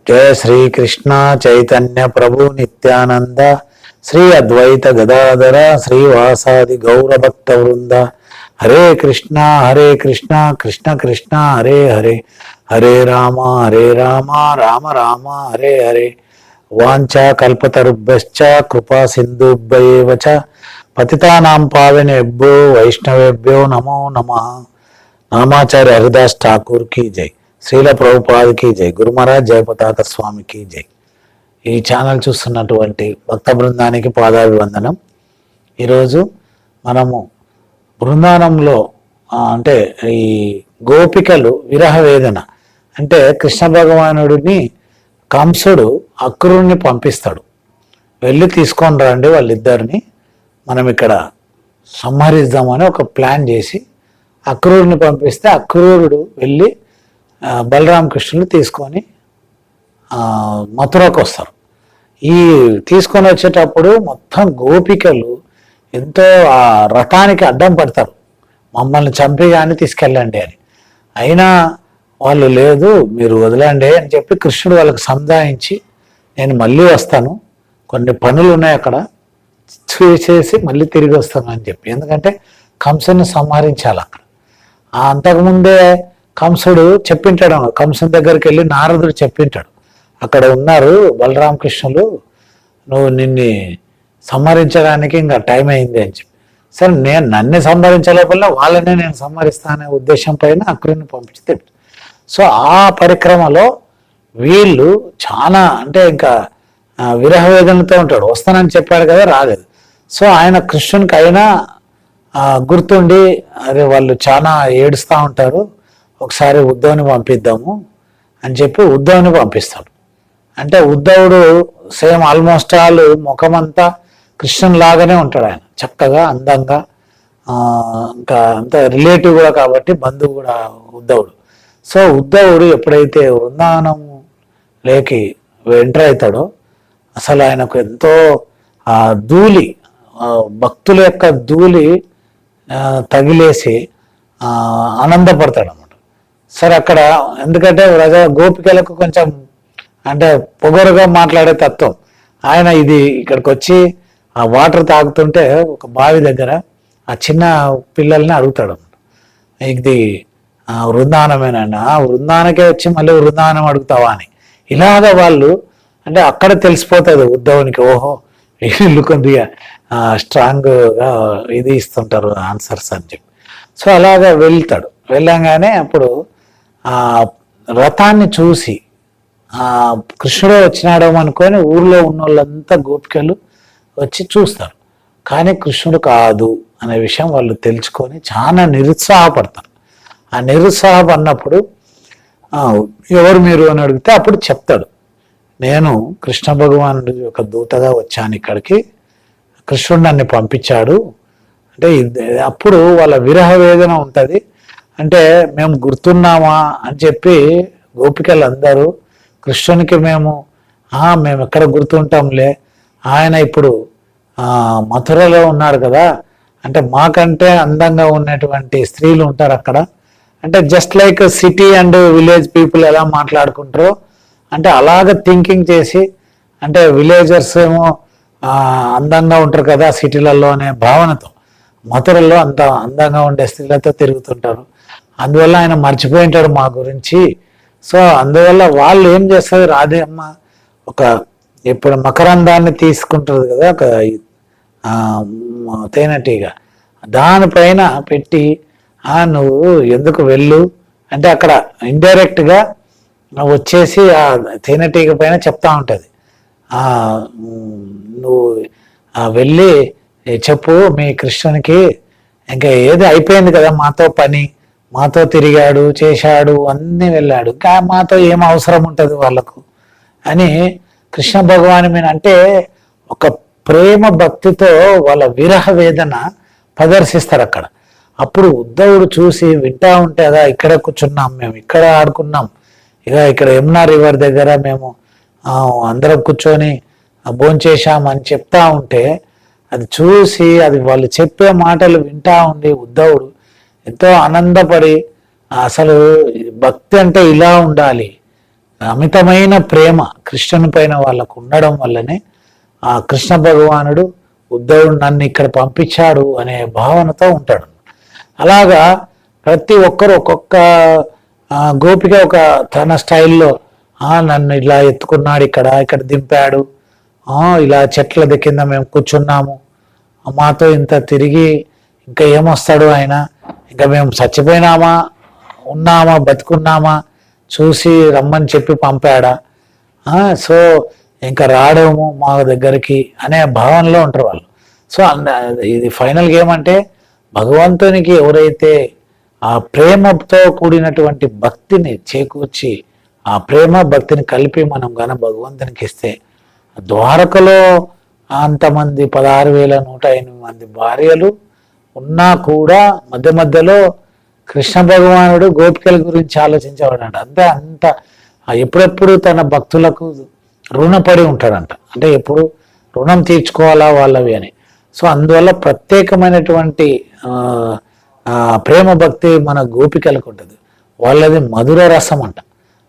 जय श्री कृष्ण चैतन्य प्रभु नित्यानंद श्री अद्वैत गदाधर श्रीवासादि गौर भक्त वृंद हरे कृष्णा कृष्ण कृष्ण हरे हरे हरे राम राम राम हरे हरे वाञ्छा कल्पतरुभ्यश्च कृपा सिन्धुभ्यैव च पतितानां पावनेभ्यो वैष्णवेभ्यो नमो नमः। नामाचार्य हरिदास ठाकुर की जय, శ్రీల ప్రభుపాదకి జై, గురు మహారాజ్ జయపతాక స్వామికి జై. ఈ ఛానల్ చూస్తున్నటువంటి భక్త బృందానికి పాదాభివందనం. ఈరోజు మనము బృందావనంలో అంటే ఈ గోపికలు విరహ వేదన అంటే కృష్ణ భగవానుడిని కంసుడు అక్రూరుని పంపిస్తాడు, వెళ్ళి తీసుకొని రండి వాళ్ళిద్దరిని మనం ఇక్కడ సంహరిద్దామని ఒక ప్లాన్ చేసి అక్రూరుని పంపిస్తే అక్రూరుడు వెళ్ళి బలరామకృష్ణులు తీసుకొని మథురకు వస్తారు. ఈ తీసుకొని వచ్చేటప్పుడు మొత్తం గోపికలు ఎంతో ఆ రథానికి అడ్డం పడతారు, మమ్మల్ని చంపి కానీ తీసుకెళ్ళండి అని. అయినా వాళ్ళు లేదు మీరు వదలండి అని చెప్పి కృష్ణుడు వాళ్ళకి సంధాయించి నేను మళ్ళీ వస్తాను, కొన్ని పనులు ఉన్నాయి అక్కడ చేసి మళ్ళీ తిరిగి వస్తాను అని చెప్పి, ఎందుకంటే కంసుని సంహరించాలి అక్కడ. అంతకుముందే కంసుడు చెప్పింటాడు, కంసుని దగ్గరికి వెళ్ళి నారదుడు చెప్పింటాడు, అక్కడ ఉన్నారు బలరామకృష్ణులు, నువ్వు నిన్ను సంహరించడానికి ఇంకా టైం అయింది అని చెప్పి. సరే నన్ను సంహరించలేకపోయినా వాళ్ళనే నేను సంహరిస్తా అనే ఉద్దేశం పైన అక్రూరుని పంపిస్తే, సో ఆ పరిక్రమలో వీళ్ళు చాలా అంటే ఇంకా విరహ వేదనతో ఉంటాడు. వస్తానని చెప్పాడు కదా, రాలేదు. సో ఆయన కృష్ణునికి అయినా గుర్తుండి అదే వాళ్ళు చాలా ఏడుస్తూ ఉంటారు, ఒకసారి ఉద్ధవుని పంపిద్దాము అని చెప్పి ఉద్ధవుని పంపిస్తాడు. అంటే ఉద్ధవుడు సేమ్ ఆల్మోస్ట్ ఆల్ ముఖమంతా కృష్ణుని లాగానే ఉంటాడు, ఆయన చక్కగా అందంగా, ఇంకా అంత రిలేటివ్ కూడా కాబట్టి బంధువు కూడా ఉద్ధవుడు. సో ఉద్ధవుడు ఎప్పుడైతే వృందావనం లేకి ఎంటర్ అవుతాడో అసలు ఆయనకు ఎంతో ధూళి, భక్తుల యొక్క ధూళి తగిలేసి ఆనందపడతాడు అన్నమాట. సరే అక్కడ ఎందుకంటే గోపికలకు కొంచెం అంటే పొగరుగా మాట్లాడే తత్వం, ఆయన ఇది ఇక్కడికి వచ్చి ఆ వాటర్ తాగుతుంటే ఒక బావి దగ్గర ఆ చిన్న పిల్లల్ని అడుగుతాడు, ఇది వృందావనమేనండి, వృందావనకే వచ్చి మళ్ళీ వృందావనం అడుగుతావా అని. ఇలాగ వాళ్ళు అంటే అక్కడ తెలిసిపోతుంది ఉద్ధవునికి, ఓహో వీళ్ళు కొద్దిగా స్ట్రాంగ్గా ఇది ఇస్తుంటారు ఆన్సర్స్ అని చెప్పి. సో అలాగా వెళ్తాడు. వెళ్ళంగానే అప్పుడు ఆ రథాన్ని చూసి కృష్ణుడు వచ్చినాడో అనుకొని ఊర్లో ఉన్న వాళ్ళంతా గోపికలు వచ్చి చూస్తారు, కానీ కృష్ణుడు కాదు అనే విషయం వాళ్ళు తెలుసుకొని చాలా నిరుత్సాహపడతారు. ఆ నిరుత్సాహపడినప్పుడు ఎవరు మీరు అని అడిగితే అప్పుడు చెప్తాడు, నేను కృష్ణ భగవానుడి యొక్క దూతగా వచ్చాను ఇక్కడికి, కృష్ణుడు నన్ను పంపించాడు అంటే. అప్పుడు వాళ్ళ విరహ వేదన ఉంటుంది. అంటే మేము గుర్తున్నామా అని చెప్పి గోపికలందరూ కృష్ణునికి మేము ఎక్కడ గుర్తుంటాంలే, ఆయన ఇప్పుడు మథురలో ఉన్నారు కదా, అంటే మాకంటే అందంగా ఉన్నటువంటి స్త్రీలు ఉంటారు అక్కడ, అంటే just like city and village people ఎలా మాట్లాడుకుంటారో అంటే అలాగ థింకింగ్ చేసి, అంటే విలేజర్స్ ఏమో అందంగా ఉంటారు కదా సిటీలలో అనే భావనతో మథురలో అంత అందంగా ఉండే స్త్రీలతో తిరుగుతుంటారు. అందువల్ల ఆయన మర్చిపోయింటాడు మా గురించి. సో అందువల్ల వాళ్ళు ఏం చేస్తారు, రాధే అమ్మ ఒక ఇప్పుడు మకరందాన్ని తీసుకుంటుంది కదా ఒక తేనెటీగ, దానిపైన పెట్టి నువ్వు ఎందుకు వెళ్ళు అంటే అక్కడ ఇండైరెక్ట్గా వచ్చేసి ఆ తేనెటీగ పైన చెప్తా ఉంటుంది, నువ్వు వెళ్ళి చెప్పు మీ కృష్ణునికి ఇంకా ఏది అయిపోయింది కదా, మాతో పని, మాతో తిరిగాడు చేశాడు అన్నీ వెళ్ళాడు, ఇంకా మాతో ఏం అవసరం ఉంటుంది వాళ్ళకు అని కృష్ణ భగవాని మీద అంటే ఒక ప్రేమ భక్తితో వాళ్ళ విరహ వేదన ప్రదర్శిస్తారు అక్కడ. అప్పుడు ఉద్ధవుడు చూసి వింటా ఉంటే అదా ఇక్కడ కూర్చున్నాం మేము, ఇక్కడ ఆడుకున్నాం, ఇక్కడ యమునా రివర్ దగ్గర మేము అందరం కూర్చొని భోంచేశామని చెప్తా ఉంటే అది చూసి అది వాళ్ళు చెప్పే మాటలు వింటా ఉండి ఉద్ధవుడు ఎంతో ఆనందపడి అసలు భక్తి అంటే ఇలా ఉండాలి, అమితమైన ప్రేమ కృష్ణుని పైన వాళ్ళకు ఉండడం వల్లనే ఆ కృష్ణ భగవానుడు ఉద్ధవుడు నన్ను ఇక్కడ పంపించాడు అనే భావనతో ఉంటాడు. అలాగా ప్రతి ఒక్కరు ఒక్కొక్క గోపిక ఒక తన స్టైల్లో నన్ను ఇలా ఎత్తుకున్నాడు, ఇక్కడ దింపాడు, ఇలా చెట్ల కింద మేము కూర్చున్నాము, మాతో ఇంత తిరిగి ఇంకా ఏమొస్తాడు ఆయన, ఇంకా మేము చచ్చిపోయినామా ఉన్నామా బతుకున్నామా చూసి రమ్మని చెప్పి పంపాడా, సో ఇంకా రావడము మా దగ్గరికి అనే భావనలో ఉంటారు వాళ్ళు. సో ఇది ఫైనల్గా ఏమంటే భగవంతునికి ఎవరైతే ఆ ప్రేమతో కూడినటువంటి భక్తిని చేకూర్చి ఆ ప్రేమ భక్తిని కలిపి మనం గాన భగవంతునికి ఇస్తే, ద్వారకలో అంతమంది 16,108 మంది భార్యలు ఉన్నా కూడా మధ్య మధ్యలో కృష్ణ భగవానుడు గోపికల గురించి ఆలోచించేవాడంట. అంత ఎప్పుడెప్పుడు తన భక్తులకు రుణపడి ఉంటాడంట, అంటే ఎప్పుడు రుణం తీర్చుకోవాలా వాళ్ళవి అని. సో అందువల్ల ప్రత్యేకమైనటువంటి ప్రేమ భక్తి మన గోపికలకు ఉంటుంది. వాళ్ళది మధుర రసం అంట,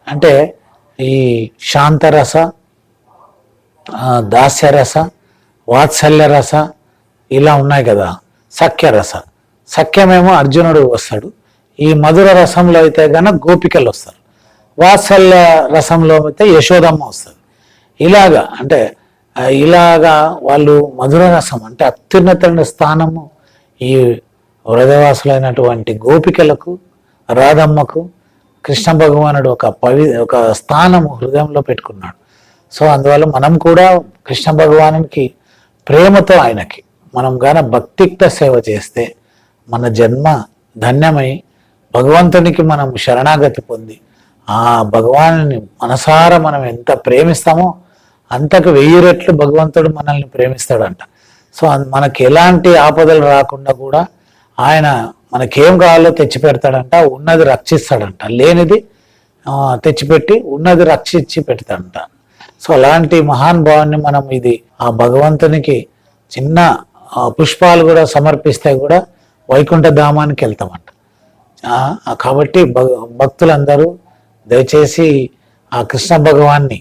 అంటే ఈ శాంతరస, దాస్యరస, వాత్సల్య రస ఇలా ఉన్నాయి కదా. సఖ్యరస, సఖ్యమేమో అర్జునుడు వస్తాడు, ఈ మధుర రసంలో అయితే గన గోపికలు వస్తారు, వాత్సల్య రసంలో అయితే యశోదమ్మ వస్తుంది. ఇలాగా అంటే ఇలాగా వాళ్ళు మధుర రసం అంటే అత్యున్నత స్థానము ఈ వ్రజవాసులైనటువంటి గోపికలకు, రాధమ్మకు కృష్ణ భగవానుడు ఒక స్థానము హృదయంలో పెట్టుకున్నాడు. సో అందువల్ల మనం కూడా కృష్ణ భగవానునికి ప్రేమతో ఆయనకి మనం గాన భక్తియుక్త సేవ చేస్తే మన జన్మ ధన్యమై భగవంతునికి మనం శరణాగతి పొంది ఆ భగవాను మనసారా మనం ఎంత ప్రేమిస్తామో అంతకు 1000 రెట్లు భగవంతుడు మనల్ని ప్రేమిస్తాడంట. సో మనకి ఎలాంటి ఆపదలు రాకుండా కూడా ఆయన మనకేం కావాలో తెచ్చి పెడతాడంట, ఉన్నది రక్షిస్తాడంట, లేనిది తెచ్చిపెట్టి ఉన్నది రక్షించి పెడతాడంట. సో అలాంటి మహానుభావాన్ని మనం ఇది ఆ భగవంతునికి చిన్న పుష్పాలు కూడా సమర్పిస్తే కూడా వైకుంఠ ధామానికి వెళ్తామంట. కాబట్టి భక్తులందరూ దయచేసి ఆ కృష్ణ భగవాన్ని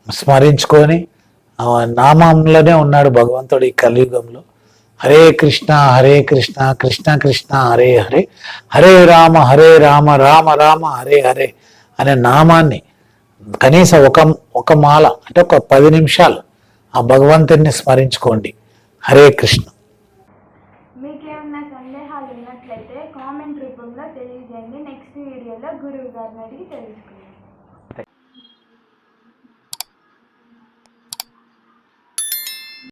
స్మరించుకొని నామంలోనే ఉన్నాడు భగవంతుడు ఈ కలియుగంలో. హరే కృష్ణ కృష్ణ కృష్ణ హరే హరే, హరే రామ రామ రామ హరే హరే అనే నామాన్ని కనీసం ఒక మాల అంటే ఒక 10 నిమిషాలు ఆ భగవంతుడిని స్మరించుకోండి. హరే కృష్ణ.